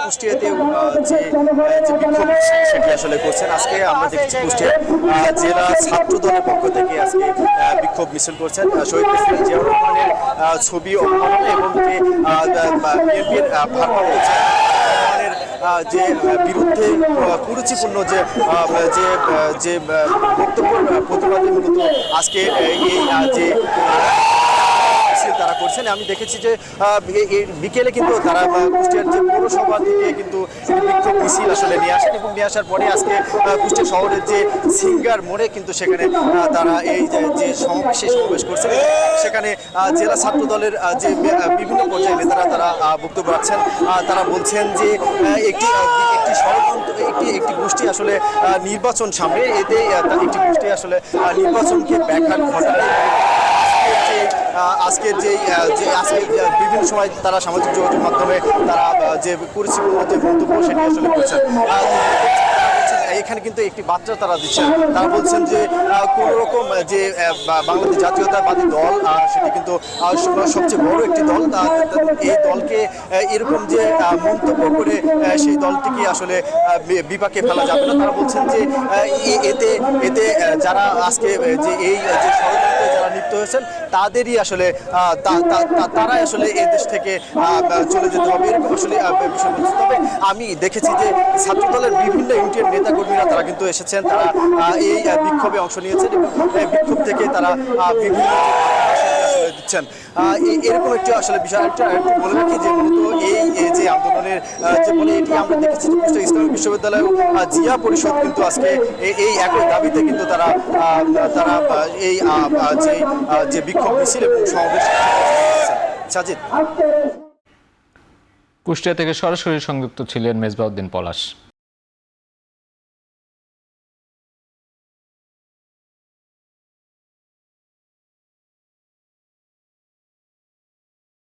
কুষ্টিয়াতে যে বিক্ষোভ সেটি আসলে করছেন। আজকে আমরা দেখছি কুষ্টিয়া জেলা ছাত্র দলের পক্ষ থেকে আজকে বিক্ষোভ মিছিল করছেন। শহীদ প্রেসিডেন্ট জিয়াউর রহমানের ছবি অবমাননা এবং যে বিএনপির ভারপ্রাপ্ত যে বিরুদ্ধে কুরুচিপূর্ণ যে বক্তব্য প্রতিবাদে মূলত আজকে এই যে তারা করছেন। আমি দেখেছি যে বিকেলে কিন্তু তারা কুষ্টিয়ার যে পৌরসভা থেকে কিন্তু বিক্ষোভ মিছিল আসলে নিয়ে আসেন এবং নিয়ে আসার পরে আজকে কুষ্টিয়া শহরের যে সিঙ্গার মোড়ে কিন্তু সেখানে তারা এই যে সমাবেশ করছেন। সেখানে জেলা ছাত্র দলের যে বিভিন্ন পর্যায়ে নেতারা তারা বক্তব্য রাখছেন। তারা বলছেন যে একটি ষড়যন্ত্র একটি গোষ্ঠী আসলে নির্বাচন সামনে, এতে একটি গোষ্ঠী আসলে নির্বাচনকে ব্যাঘাত ঘটায়। আজকের যে আজকে বিভিন্ন সময় তারা সামাজিক যোগাযোগ মাধ্যমে তারা যে কুরুচিপূর্ণ যে মন্তব্য সেটি আসলে করছেন। এখানে কিন্তু একটি বার্তা তারা দিচ্ছেন। তারা বলছেন যে কোন রকম যে বাংলাদেশ জাতীয়তাবাদী দল সেটি কিন্তু সবচেয়ে বড় একটি দল, এই দলকে এরকম যে মন্তব্য করে সেই দলটিকে আসলে বিপাকে ফেলা যাবে না। তারা বলছেন যে এতে যারা আজকে যে এই যে ষড়যন্ত্রে যারা লিপ্ত হয়েছেন তাদেরই আসলে তারাই আসলে এই দেশ থেকে চলে যেতে হবে, এরকম আসলে বিষয় বলছে। তবে আমি দেখেছি যে ছাত্র দলের বিভিন্ন ইউনিটের নেতাকর্মীরা তারা কিন্তু এসেছেন, তারা এই বিক্ষোভে অংশ নিয়েছেন এবং বিক্ষোভ থেকে তারা বিভিন্ন দিচ্ছেন। এরকম একটি আসলে বিষয় একটু বলে রাখি যে মূলত এই যে আন্দোলনের যে বলে এটি আমরা দেখেছি যে কুষ্টিয়া ইসলামী বিশ্ববিদ্যালয় জিয়া পরিষদ কিন্তু আজকে এই একই দাবিতে কিন্তু তারা এই যে বিক্ষোভ মিছিল এবং সমাবেশ। সাজিদ, কুষ্টিয়া থেকে সরাসরি সংযুক্ত ছিলেন মেজবাউদ্দিন পলাশ।